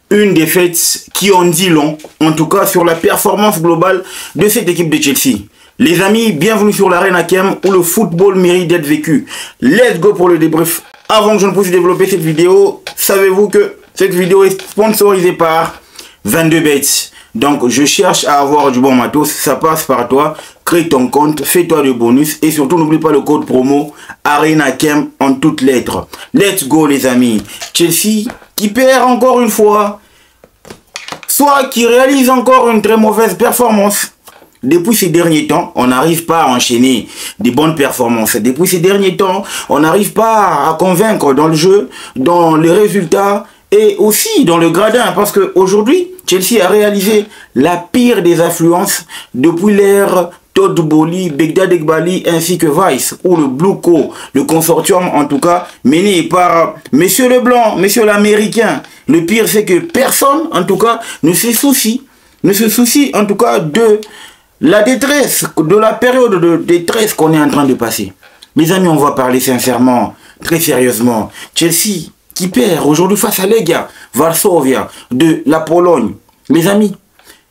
Une défaite qui en dit long, en tout cas sur la performance globale de cette équipe de Chelsea. Les amis, bienvenue sur l'Arène Hakem où le football mérite d'être vécu. Let's go pour le débrief. Avant que je ne puisse développer cette vidéo, savez-vous que cette vidéo est sponsorisée par 22bet. Donc je cherche à avoir du bon matos, ça passe par toi. Crée ton compte, fais-toi de bonus et surtout n'oublie pas le code promo Arène Hakem en toutes lettres. Let's go les amis. Chelsea qui perd encore une fois, soit qui réalise encore une très mauvaise performance. Depuis ces derniers temps, on n'arrive pas à enchaîner des bonnes performances. Depuis ces derniers temps, on n'arrive pas à convaincre dans le jeu, dans les résultats et aussi dans le gradin. Parce qu'aujourd'hui, Chelsea a réalisé la pire des affluences depuis l'ère Todd Boehly, Begdad Eghbali ainsi que Vice, ou le Blue Co, le consortium en tout cas, mené par Monsieur Leblanc, Monsieur l'Américain. Le pire c'est que personne en tout cas ne se soucie en tout cas de la détresse, de la période de détresse qu'on est en train de passer. Mes amis, on va parler sincèrement, très sérieusement. Chelsea qui perd aujourd'hui face à Legia Varsovia de la Pologne. Mes amis,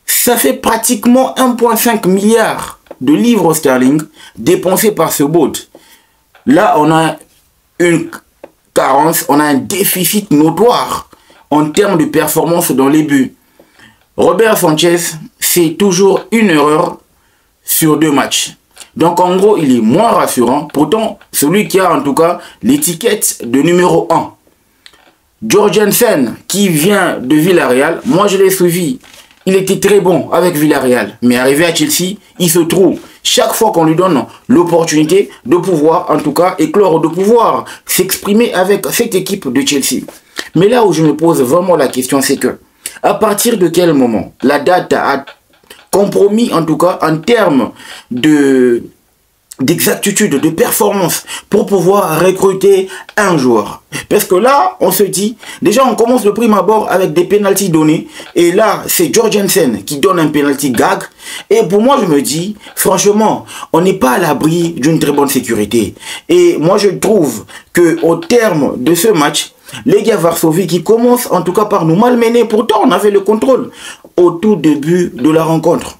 ça fait pratiquement 1,5 milliard de livres sterling dépensés par ce bot. Là, on a une carence, on a un déficit notoire en termes de performance dans les buts. Robert Sanchez, c'est toujours une erreur sur 2 matchs. Donc en gros, il est moins rassurant. Pourtant, celui qui a en tout cas l'étiquette de numéro 1. Jorgensen, qui vient de Villarreal, moi je l'ai suivi. Il était très bon avec Villarreal. Mais arrivé à Chelsea, il se trouve chaque fois qu'on lui donne l'opportunité de pouvoir, en tout cas, éclore, de pouvoir s'exprimer avec cette équipe de Chelsea. Mais là où je me pose vraiment la question, c'est que à partir de quel moment la date a compromis, en tout cas, en termes d'exactitude, de performance, pour pouvoir recruter un joueur. Parce que là, on se dit, déjà on commence le prime abord avec des pénaltys donnés, et là, c'est Jorgensen qui donne un pénalty gag, et pour moi, je me dis, franchement, on n'est pas à l'abri d'une très bonne sécurité. Et moi, je trouve que au terme de ce match, Legia Varsovie qui commence en tout cas par nous malmener, pourtant on avait le contrôle au tout début de la rencontre.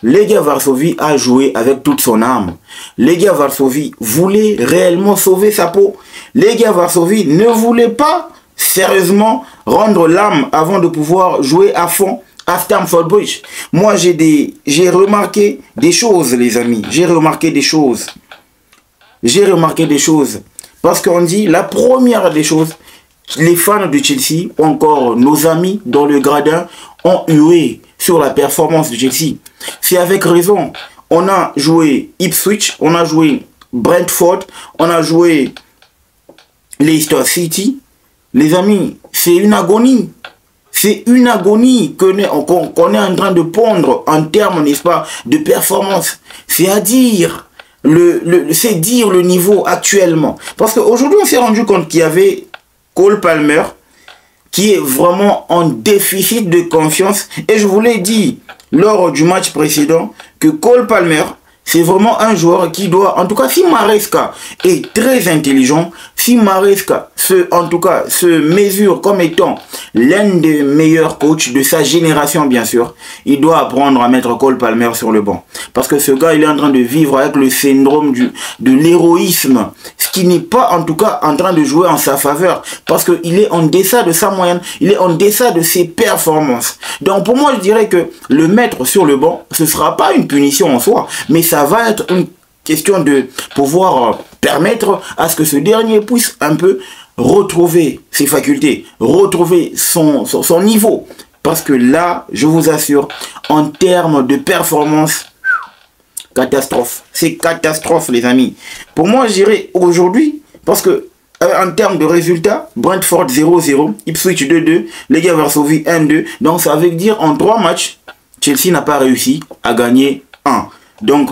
Legia Varsovie a joué avec toute son âme. Legia Varsovie voulait réellement sauver sa peau. Legia Varsovie ne voulait pas sérieusement rendre l'âme avant de pouvoir jouer à fond à Stamford Bridge. Moi j'ai remarqué des choses les amis. J'ai remarqué des choses. Parce qu'on dit la première des choses, les fans de Chelsea ou encore nos amis dans le gradin ont hué sur la performance de Chelsea. C'est avec raison. On a joué Ipswich, on a joué Brentford, on a joué Leicester City. Les amis, c'est une agonie. C'est une agonie qu'on est en train de pondre en termes, n'est-ce pas, de performance. C'est à dire, c'est dire le niveau actuellement. Parce qu'aujourd'hui, on s'est rendu compte qu'il y avait Cole Palmer qui est vraiment en déficit de confiance. Et je vous l'ai dit lors du match précédent que Cole Palmer, c'est vraiment un joueur qui doit, en tout cas si Maresca est très intelligent, si Maresca se mesure comme étant l'un des meilleurs coachs de sa génération bien sûr, il doit apprendre à mettre Cole Palmer sur le banc. Parce que ce gars, il est en train de vivre avec le syndrome de l'héroïsme, ce qui n'est pas en tout cas en train de jouer en sa faveur. Parce qu'il est en deçà de sa moyenne, il est en deçà de ses performances. Donc pour moi, je dirais que le mettre sur le banc, ce ne sera pas une punition en soi, mais ça va être une question de pouvoir permettre à ce que ce dernier puisse un peu retrouver ses facultés, retrouver son niveau. Parce que là, je vous assure, en termes de performance, catastrophe. C'est catastrophe, les amis. Pour moi, je dirais aujourd'hui, parce que en termes de résultats, Brentford 0-0, Ipswich 2-2, Legia Varsovie 1-2. Donc, ça veut dire en 3 matchs, Chelsea n'a pas réussi à gagner 1. Donc,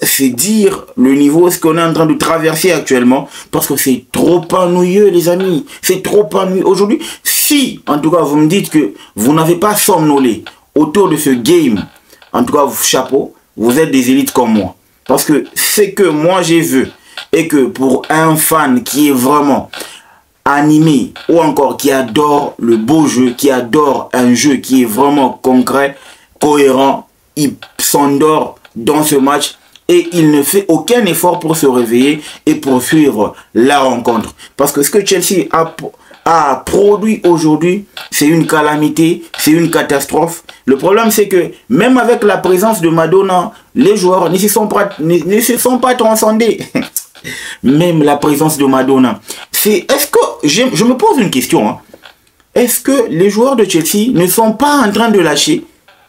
c'est dire le niveau, ce qu'on est en train de traverser actuellement, parce que c'est trop ennuyeux, les amis. C'est trop ennuyeux. Aujourd'hui, si, en tout cas, vous me dites que vous n'avez pas somnolé autour de ce game, en tout cas, chapeau, vous êtes des élites comme moi. Parce que ce que moi j'ai vu, et que pour un fan qui est vraiment animé ou encore qui adore le beau jeu, qui adore un jeu qui est vraiment concret, cohérent, il s'endort dans ce match et il ne fait aucun effort pour se réveiller et poursuivre la rencontre. Parce que ce que Chelsea a produit aujourd'hui, c'est une calamité, c'est une catastrophe. Le problème, c'est que même avec la présence de Madonna, les joueurs ne se sont pas transcendés. Même la présence de Madonna. Est-ce que, je me pose une question, hein. Est-ce que les joueurs de Chelsea ne sont pas en train de lâcher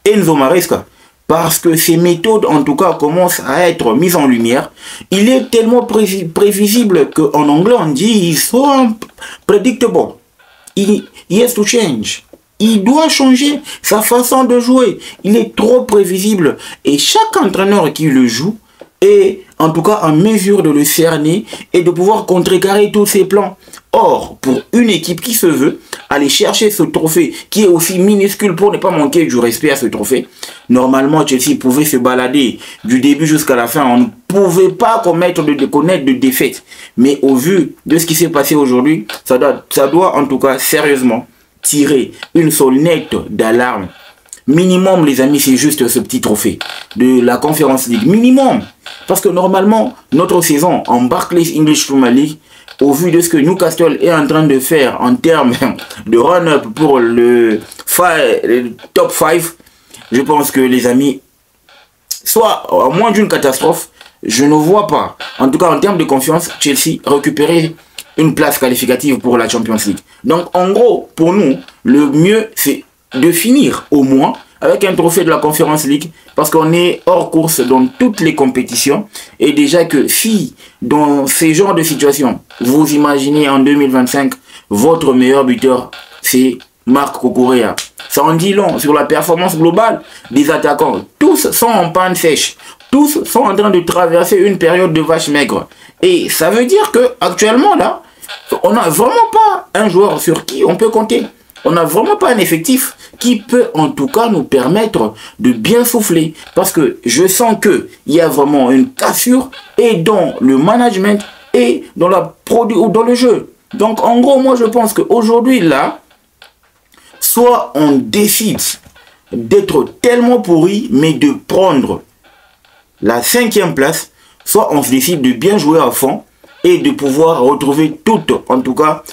Enzo Maresca? Parce que ses méthodes, en tout cas, commencent à être mises en lumière. Il est tellement prévisible qu'en anglais, on dit « is so unpredictable ». He has to change. Il doit changer sa façon de jouer. Il est trop prévisible. Et chaque entraîneur qui le joue est en tout cas en mesure de le cerner et de pouvoir contrecarrer tous ses plans. Or, pour une équipe qui se veut aller chercher ce trophée, qui est aussi minuscule pour ne pas manquer du respect à ce trophée, normalement Chelsea pouvait se balader du début jusqu'à la fin. On ne pouvait pas connaître de défaite. Mais au vu de ce qui s'est passé aujourd'hui, ça doit en tout cas sérieusement tirer une sonnette d'alarme. Minimum, les amis, c'est juste ce petit trophée de la Conference League. Minimum. Parce que normalement, notre saison en Barclays English Premier League, au vu de ce que Newcastle est en train de faire en termes de run-up pour le top 5, je pense que les amis, soit à moins d'une catastrophe, je ne vois pas, en tout cas en termes de confiance, Chelsea récupérer une place qualificative pour la Champions League. Donc en gros, pour nous, le mieux c'est de finir au moins avec un trophée de la Conference League parce qu'on est hors course dans toutes les compétitions et déjà que si dans ces genres de situations vous imaginez en 2025 votre meilleur buteur c'est Marc Cucurella, ça en dit long sur la performance globale des attaquants. Tous sont en panne sèche, tous sont en train de traverser une période de vache maigre et ça veut dire que actuellement là on n'a vraiment pas un joueur sur qui on peut compter. On n'a vraiment pas un effectif qui peut en tout cas nous permettre de bien souffler. Parce que je sens qu'il y a vraiment une cassure et dans le management et dans la produit ou dans le jeu. Donc en gros, moi je pense qu'aujourd'hui là, soit on décide d'être tellement pourri, mais de prendre la 5e place, soit on se décide de bien jouer à fond et de pouvoir retrouver toutes, en tout cas,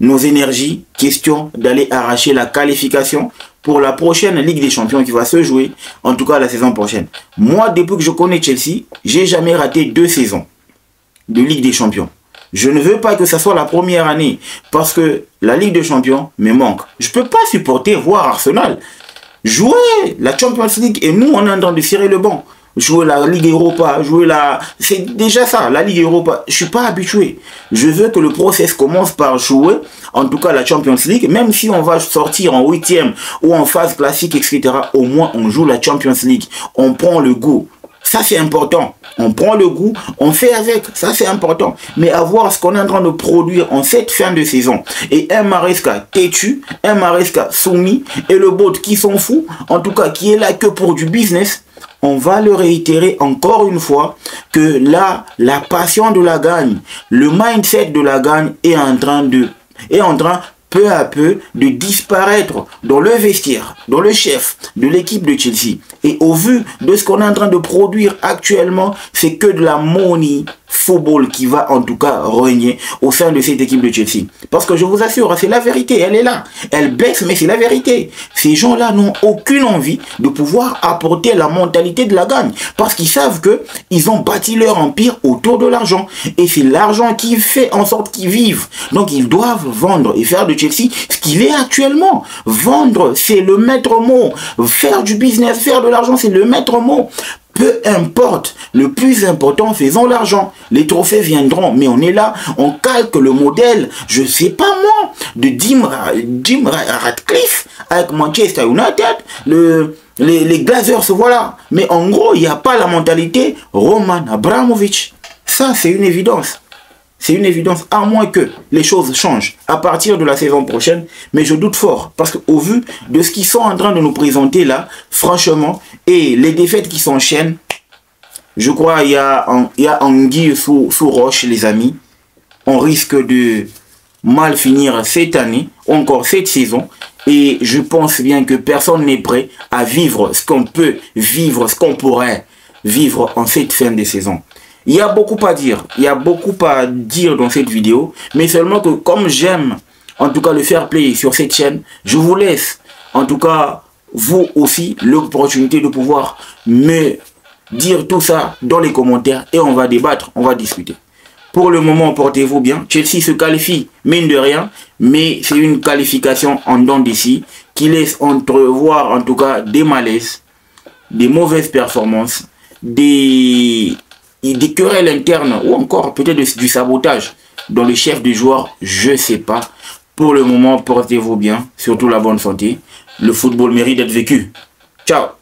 nos énergies, question d'aller arracher la qualification pour la prochaine Ligue des Champions qui va se jouer, en tout cas la saison prochaine. Moi, depuis que je connais Chelsea, j'ai jamais raté 2 saisons de Ligue des Champions. Je ne veux pas que ça soit la première année, parce que la Ligue des Champions me manque. Je ne peux pas supporter voir Arsenal jouer la Champions League et nous, on est en train de cirer le banc. Jouer la Ligue Europa, jouer la... C'est déjà ça, la Ligue Europa. Je ne suis pas habitué. Je veux que le process commence par jouer, en tout cas la Champions League, même si on va sortir en 8e ou en phase classique, etc. Au moins, on joue la Champions League. On prend le goût. Ça, c'est important. On prend le goût, on fait avec. Ça, c'est important. Mais avoir ce qu'on est en train de produire en cette fin de saison, et un Maresca têtu, un Maresca soumis, et le bot qui s'en fout, en tout cas, qui est là que pour du business, on va le réitérer encore une fois que là, la passion de la gagne, le mindset de la gagne est en train peu à peu de disparaître dans le vestiaire, dans le chef de l'équipe de Chelsea. Et au vu de ce qu'on est en train de produire actuellement, c'est que de la money football qui va en tout cas régner au sein de cette équipe de Chelsea. Parce que je vous assure, c'est la vérité, elle est là. Elle baisse, mais c'est la vérité. Ces gens-là n'ont aucune envie de pouvoir apporter la mentalité de la gagne. Parce qu'ils savent qu'ils ont bâti leur empire autour de l'argent. Et c'est l'argent qui fait en sorte qu'ils vivent. Donc ils doivent vendre et faire de Chelsea ce qu'il est actuellement. Vendre, c'est le maître mot. Faire du business, faire de l'argent, c'est le maître mot. Peu importe, le plus important, faisons l'argent. Les trophées viendront, mais on est là, on calque le modèle, je sais pas moi, de Jim Ratcliffe avec Manchester United, les Glazers, voilà. Mais en gros, il n'y a pas la mentalité Roman Abramovich. Ça, c'est une évidence. C'est une évidence, à moins que les choses changent à partir de la saison prochaine. Mais je doute fort, parce qu'au vu de ce qu'ils sont en train de nous présenter là, franchement, et les défaites qui s'enchaînent, je crois qu'il y a anguille sous roche, les amis. On risque de mal finir cette année, encore cette saison. Et je pense bien que personne n'est prêt à vivre ce qu'on peut vivre, ce qu'on pourrait vivre en cette fin de saison. Il y a beaucoup à dire, dans cette vidéo, mais seulement que comme j'aime en tout cas le fair play sur cette chaîne, je vous laisse en tout cas vous aussi l'opportunité de pouvoir me dire tout ça dans les commentaires et on va débattre, on va discuter. Pour le moment, portez-vous bien. Chelsea se qualifie, mine de rien, mais c'est une qualification en dents d'ici qui laisse entrevoir en tout cas des malaises, des mauvaises performances, des querelles internes ou encore peut-être du sabotage dans le chef de joueur, je sais pas. Pour le moment, portez-vous bien, surtout la bonne santé. Le football mérite d'être vécu. Ciao.